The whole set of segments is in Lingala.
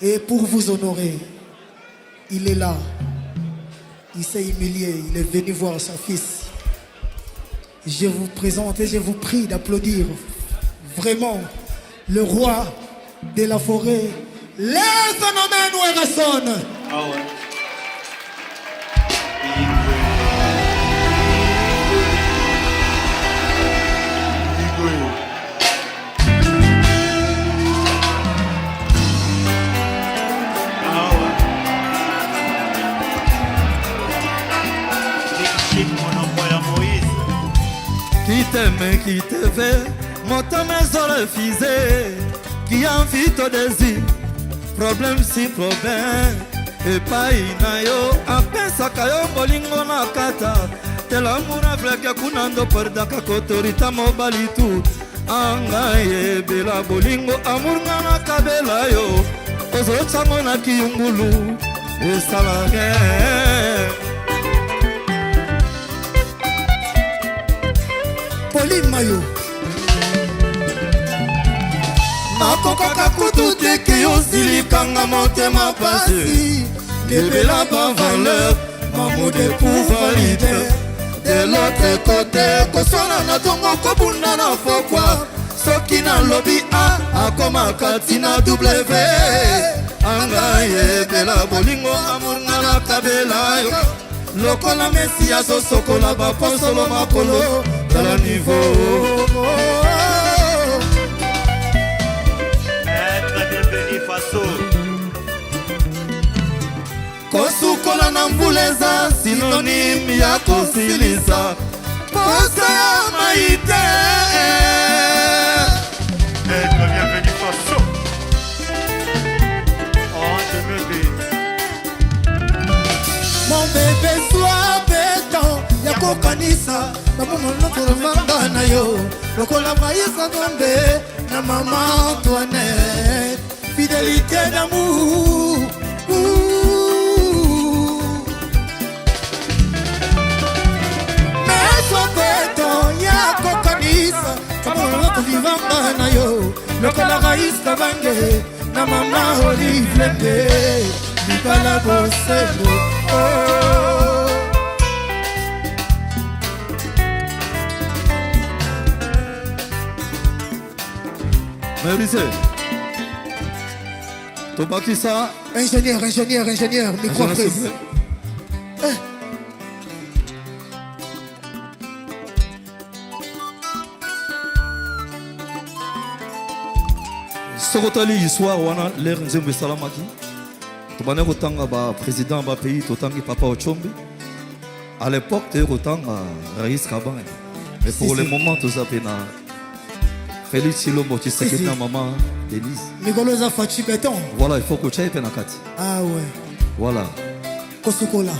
Et pour vous honorer, il est là. Il s'est humilié, il est venu voir son fils. Je vous présente et je vous prie d'applaudir vraiment le roi de la forêt, les phénomènes Werrason. Ah ouais. Qui t'aime, qui te veut, mon maison refusé, qui envie ton désir, problème si problème, et pas inayo, apesa kayo bolingo na kata, tela mura vleke kunando perdaka kotorita mobalitu, angaye bela bolingo amurga na kabela yo, ozo chango na kiyungulu, esalage. Pauline Mayo nakokaka kutu teke osilikanga motema pasi lebela ba valeur mamu de pouvoir leader de l'autre côté koswana na tongo kobunda na fokwa soki na lobi a akomaka tina w angaye bela bolingo amuranga na kabela yo lokola mesi azosokola baponsolo makolo tala niveau. Kosukola na mbuleza synonyme ya kosilisa posa ya maite. Être bienvenu Faso. Oh, je me dis. Mon bébé soit béton yako kanisa babomo notre manga na yo lokola maïsa tombe na maman Antoinette fidélité d'amour. Mais soit béton yako kanisa babomo notre vivanga na yo lokola maïsa bange na maman Olive Lembe libala bosebo. Maurice, tobaki ça. Ingénieur, micro prise. Sokotali histoire wana l'air nzembe salamaki. Tobane kotanga ba président ba pays totangi papa Ochombe. À l'époque te kotanga Raïs Kabang. Mais pour le moment tout ça pena Félix Chilombo Tshisekedi na maman Denise. Migoloza Fachi Béton. Voilà, il faut que tu ailles penakati. Ah ouais. Voilà. Kosukola.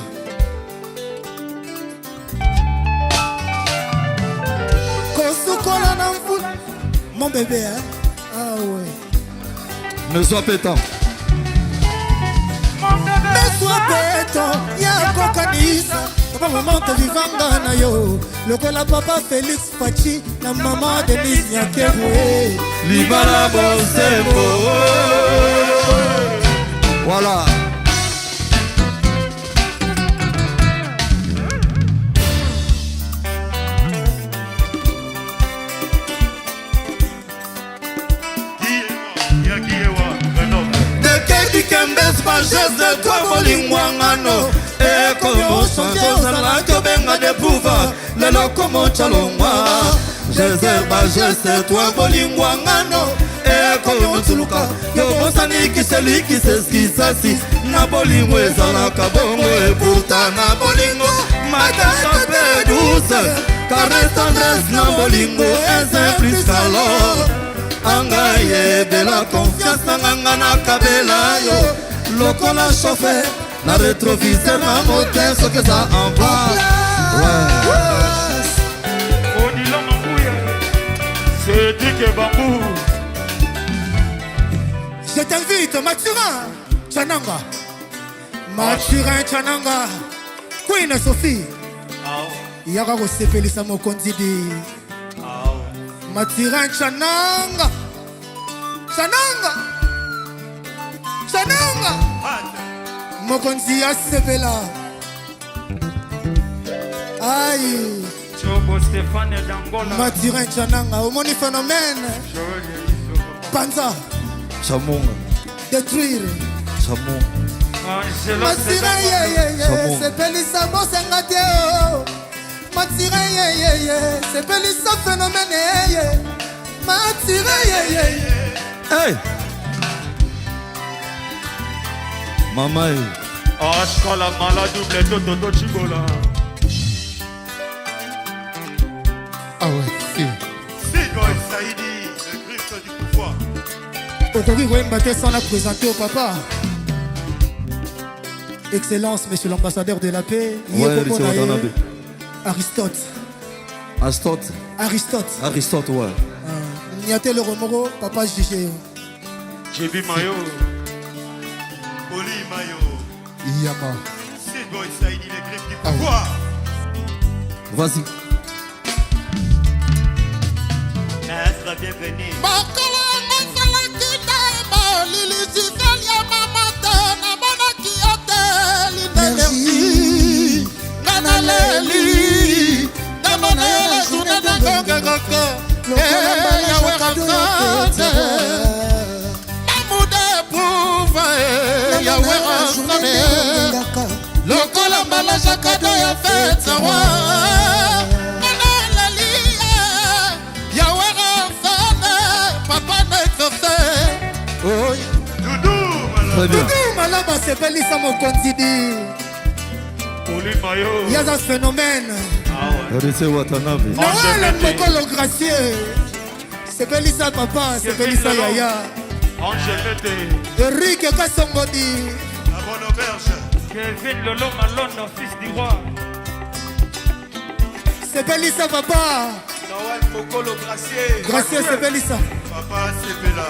Kosukola na mfou. Mon bébé hein. Ah ouais. Ne sois pétant. Ne sois pétant. Ya kokanisa. Papa maman te vivanga na yo. Lokola papa Félix Fachi na maman Denise Nyakewe. Libala Bosebo. Voilà. De toi bolingwangano e como changer la tobenga de pouvoir le lokomo chalongwa Jésus bagesse toi bolingwangano e como tuluka yo bosani kiseli kisesi na bolingo ezala kabongo e pourtant na bolingo matata pe douce car tendresse na bolingo est plus qu'alors angaye de la confiance nanga na kabela yo lokola chauffeur na rétroviseur na moteur ce que ça envoie. Odila Mambouya, c'est Dick Bambou. Je t'invite Mathurin Tchananga. Mathurin Tchananga. Queen Sophie. Yaka kosepelisa mokonzi di Mathurin Tchananga. Tchananga. Chananga mokonzi asepela aïe Chobo Stéphane d'Angola. Mathurin Chananga omoni phénomène Panza Chamonga. détruire Chamonga. Mathurin sepelisa bosenga te Mathurin sepelisa phénomène Mathurin Hey! Maman. Ashka la malade double Toto Chibola. ah ouais Sigo et Saïdi, le Christ du pouvoir. okoki koyemba te sans la présenter au papa. Excellence, monsieur l'ambassadeur de la paix. Ouais, Yeko c'est Bonaye. Watanabe. Aristote. Aristote. Aristote, ouais. Niate le remoro, papa jugé. Jébi Mayo. Oli Mayo. Yama. Sigo et Saïdi, les griffes du pouvoir. Vas-y. Maître, bienvenue. Merci. Nanaleli. Namona journée de Gogo. Lokola mbalaja kado ya fete wa papa Doudou, très bien. Malaba sepelisa mokonzi di. Oli Mayo. Yaza phénomène. Ah ouais. Rese Watanabe. Noël Mokolo gracieux. Sepelisa papa, sepelisa yaya. Angèle Mété. Eric Kassongodi. La bonne auberge. Kevin Lolo Malone, fils du roi. Sepelisa papa. Noël Mokolo Gracier. Gracieux sepelisa. Papa Sepela.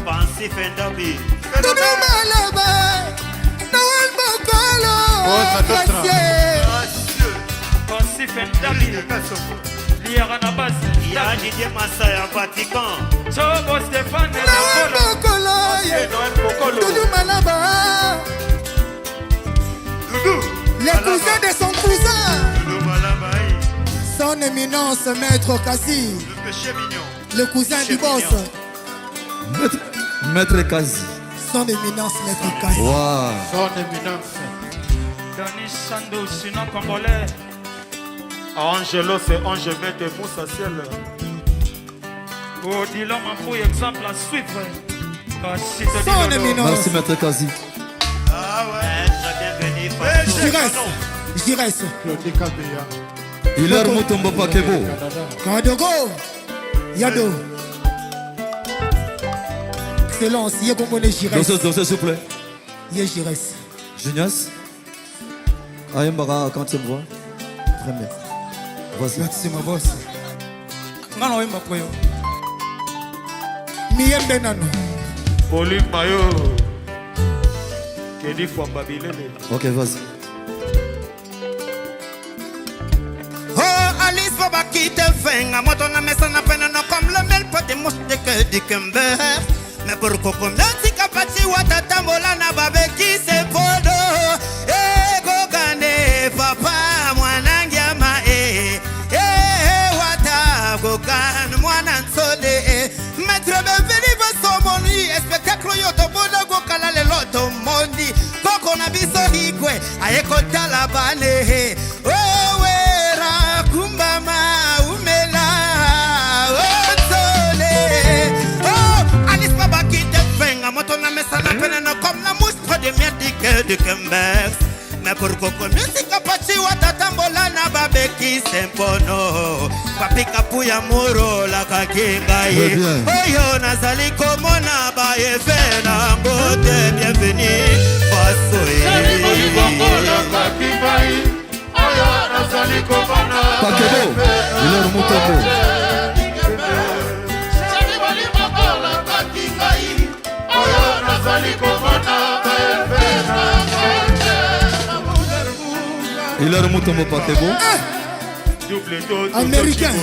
Fancy Fendabi. Doudou Malaba. Noël Mokolo gracieux. Gracieux. Fancy Fendabi. Liaranabas. Ya Didier Massaya, Vatican. Chobo Stéphane Noël Mokolo. Noël Mokolo. Doudou Malaba. Doudou. Les cousins de son cousin. Doudou Malabaï. Son éminence, maître Kassi. Le péché mignon. Le cousin du boss. Maître Kazi. Son éminence, maître Kassi. Wow. Son éminence. Dani Sando, sinon congolais. Angelo, c'est Ange Mette Moussa Ciel. Odilon, un fou exemple à suivre. Son éminence. Merci Maître Kazi. Ah ouais. Jires. Hilaire Mutombo Pakebo. Kadogo. Yado. Excellence. Yegomone Jires. Dansez s'il vous plaît. Yé Jires. Junias. Ayembara quand tu me vois. Très bien. Vas-y. Merci ma boss. Ngana wemba koyo. Miyembe nano. Oli Mayo. Kedi Fwamba Bilele. Ok, vas-y. Oh, Alice Boba qui te fait à moi ton messa na peine no comme le mel pote mouche de que du kembe. Mais pour coco merci kapati wata tambola na babe qui se podo. Eh gogane papa mwanangia ma wata gogane mwana nsole. Maître beveli va somoni spectacle yo to bodo gokala le loto mondi. Koko na biso higwe ayeko talabane. Oh wera kumbama umela otole. Oh Alice Baba qui te fenga moto na mesa na pene no comme la mouche pas de merde de Kembex. Mais pour coco musique pachi watatambola na babe qui sempono. Papi kapuya muro la kakinga ye. Oyo nazali komona ba efena ngote bienvenue. Pakebo. Hilaire Mutombo. Hilaire Mutombo Pakebo. Américain.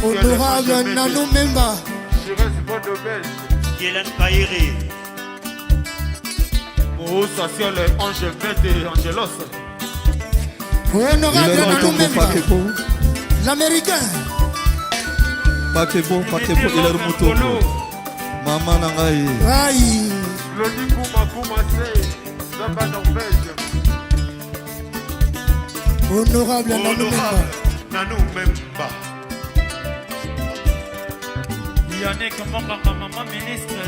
Honorable Nano Memba. de Belge. Hélène Kairi. Moussa sur les anges bêtes et Angelos. Honorable Il est Nanou Memba, Pakepo. l'américain. Pakepo, il est Moutoko. Maman Nangaï. Aïe. Lodi Kouma Kouma c'est Zamba Norvège. Honorable Nanou Memba. Honorable Nanou Memba. Yannick Mambaka, maman ministre.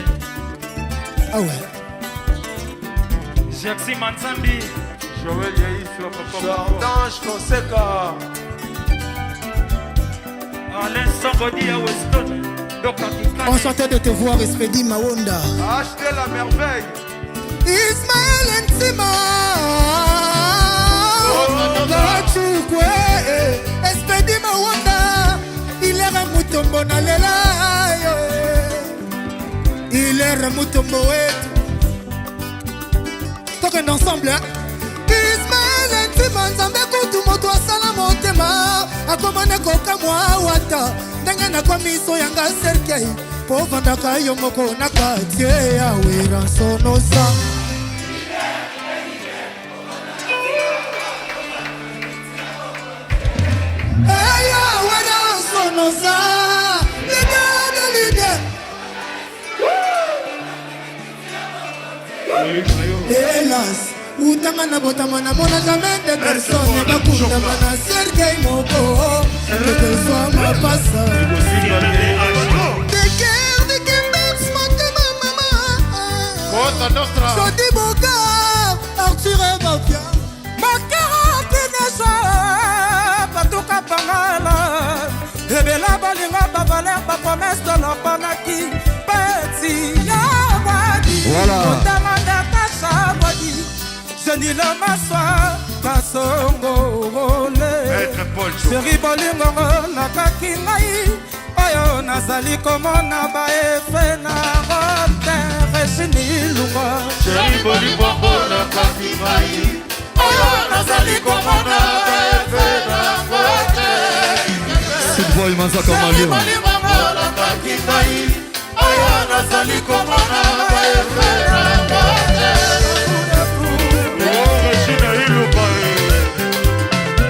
Ah ouais. Jaxi Manzambi. Joël Yaïs, Jordange Fonseca. Alain Sambodi à Weston. Enchanté de te voir, Espedi Mawonda. Acheter la merveille. Ismaël Ntima. Gachukwe. Espedi Mawonda. Il est Ramutombo Nalela. Il est Ramutombo. Token ensemble. Ismaël Ntima. Nzambe Koutumoto Asala Motema. Akomane Koka Mwawata. Ndenge na kwa miso yanga serkei po vandaka yo moko na katie ya wera sonosa ya wera sonosa lide hélas utanga na botama na mona jamais de personne bakundama na serkei moko que soit ma passe de guerre de Kimbex motema mama Jody Bogart Arthur et Bafia Makara Pinesa Patuka Pangala Ebela Balinga Bavaler ba promesse de l'Opanaki Petit Yabadi Voilà. Otamanda Kasha Badi Jenny le Maswa Kasongo Role Maître Paul Chéri bolingo nakaki ngai oyo nazali komona baefe na rote Regine Lunga Chéri Bolingo nakaki ngai oyo nazali komona baefe na rote Cette voix, il m'a ça comme un Chéri lion. bolingo nakaki ngai oyo nazali komona baefe na rote Regina Iluka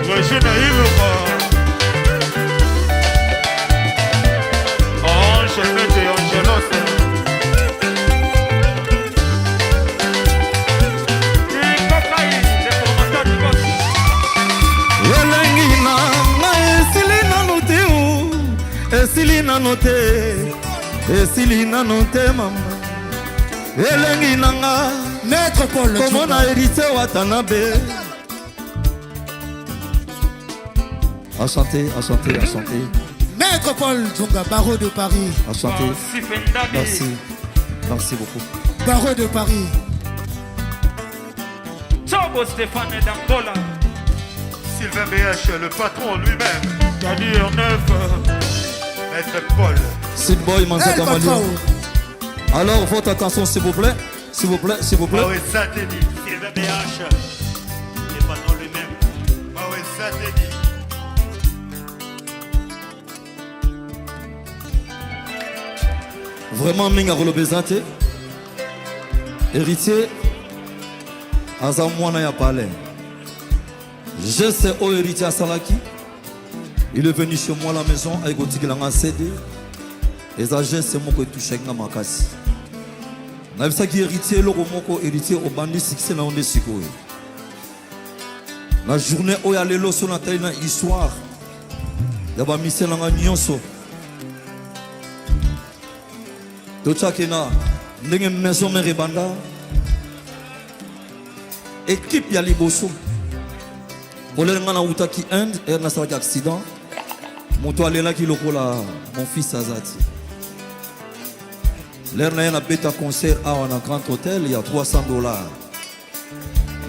Regina Iluka Ange Bete Angelos Ikokai, le promoteur du boss Elengi na ngai esili nano te o. Esili nano te. Esili nano te mama. Elengi na nga. Maître Paul Comment na hérité Watanabe. Enchanté, enchanté, enchanté. Maître Paul Djunga, barreau de Paris. Enchanté. Sifendabi Merci. Merci beaucoup. Barreau de Paris. Tobo Stéphane d'Angola Sylvain BH, le patron lui-même Gadir Neuf Maître Paul Cette boy, il m'a ça El comme un Pacao. lion. Alors, votre attention, s'il vous plaît. S'il vous plaît, s'il vous plaît. Maoué Satedi Sylvain BH. Le patron lui-même. Maoué Satedi Vraiment, Minga Rolobezante. Héritier. Azamwana ya palais. Je sais où héritier à Salaki. Il est venu chez moi à la maison avec un tigre en CD. Et ça, je sais moi que tout chèque na makasi. Na bisa ki héritier le moko héritier au bandi succès na onde sikoyo. La journée où ya lelo so na taina histoire. Ya ba mise na nyonso. Tochakena ndenge maison mère banda. Équipe ya liboso. Bolenga na utaki Inde et na salaki accident. Moto alela ki lokola mon fils Azati. L'air na beta concert à un grand hôtel, il y a $300.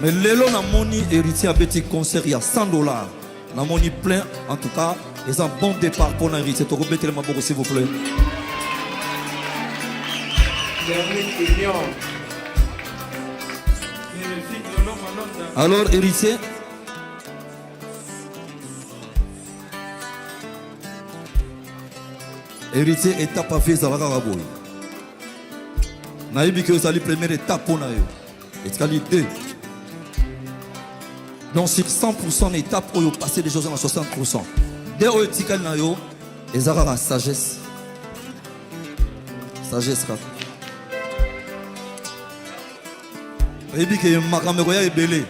Mais l'élo na moni héritier à petit concert, il y a $100. Na moni plein, en tout cas, ils ont un bon départ pour l'héritier. Tu peux le maboko s'il vous plaît. Alors, héritier, héritier étape à faire Zalaka Raboy. nayebi que ezali première étape mpona yo etikali 2 donc sur 100% na étape oyo passé déjà oza na 60%. Dès oyo etikali na yo eza kaka sagesse kaka oyebi ke makambo ekoya ebele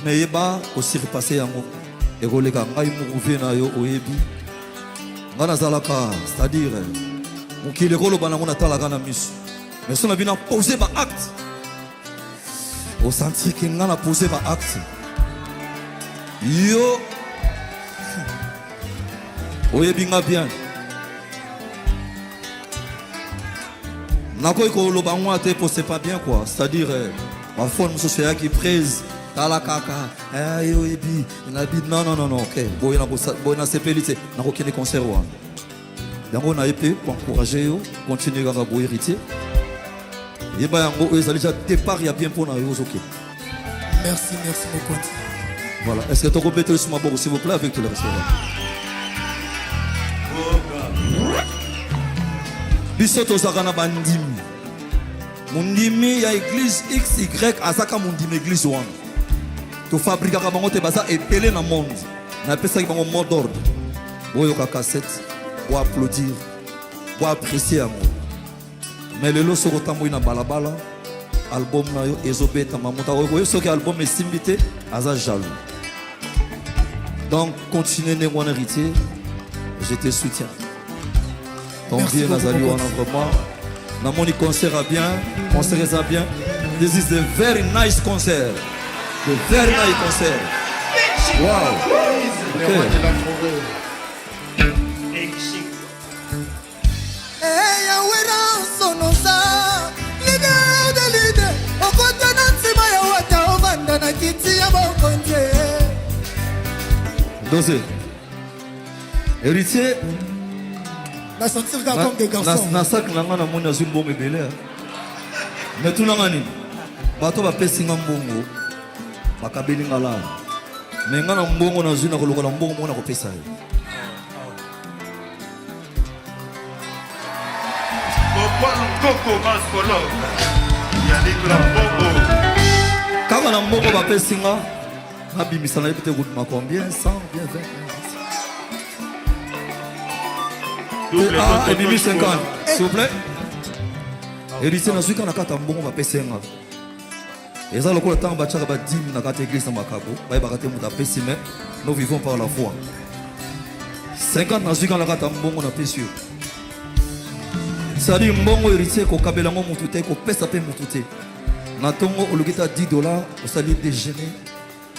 me yeba kosurpasse yango ekoleka ngai mokuvie na yo oyebi ngai nazalaka c'est-à-dire mokili ekoloba nango natalaka na miso mais so na bino pose baacte osentir ke ngai na pose baacte yo oyebi nga bien nakoki koloba ngo te po c'est pas bien quoi, c'est-à-dire bafone mosusu eyaki prise tala kaka oyebi nabi non ok boye nasepeli te nakokende concert wana yango naye mpe koencourage yo continue kaka boye héritier yeba yango oyo ezali ja départ ya bien mpona yo ozoke. Merci Mokonzi. Voilà, est-ce que tu peux mettre sur ma bourre s'il vous plaît avec tout le restaurant? Bisoto Zakana Bandimi. Mundimi ya église XY Azaka Mundimi église one. Tu fabriques à bango te baza et télé dans le monde. Na pesa ki bango mot d'ordre. Boyo ka cassette, pour applaudir, pour apprécier amour. Mais le lot soko tambo ina balabala. Album na yo ezobeta mamuta oyo soki album esimbité aza jaloux. Donc continue ne mon héritier, je te soutiens. Ton bien Nazali wana vraiment na moni concert a bien, concert est bien. This is a very nice concert. A very nice concert. Wow. Dosé. Héritier. La sentir comme des garçons. Na sac nanga na moni azul bombe belé. Mais tout nanga ni. Bato ba pesinga mbongo. Bakabeli ngala. Mais ngana mbongo na zuna ko lokola mbongo mona ko pesa. Coco Mascolo. Yannick Lambongo. Kama na mbongo ba pesinga. Abimisa na ebite goûte combien 100 bien 20. Ah, et bibi 50 s'il vous plaît. Héritier na zuka na kata mbongo ba pesinga. Eza lokola temps ba tchaka ba 10 na kata église na makabo. Ba ba kata muta pesime. Nous vivons par la foi. 50 na zuka na kata mbongo na pesio. C'est-à-dire mbongo héritier ko kabela ngo mutu te ko pesa pe mutu te. Na tongo olukita $10 au salut déjeuner.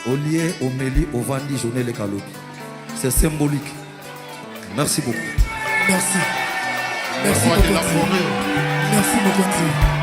Au lieu, au méli, au vandi, journée les calopi. C'est symbolique. Merci beaucoup. Merci. Merci Mokonzi. Merci Mokonzi.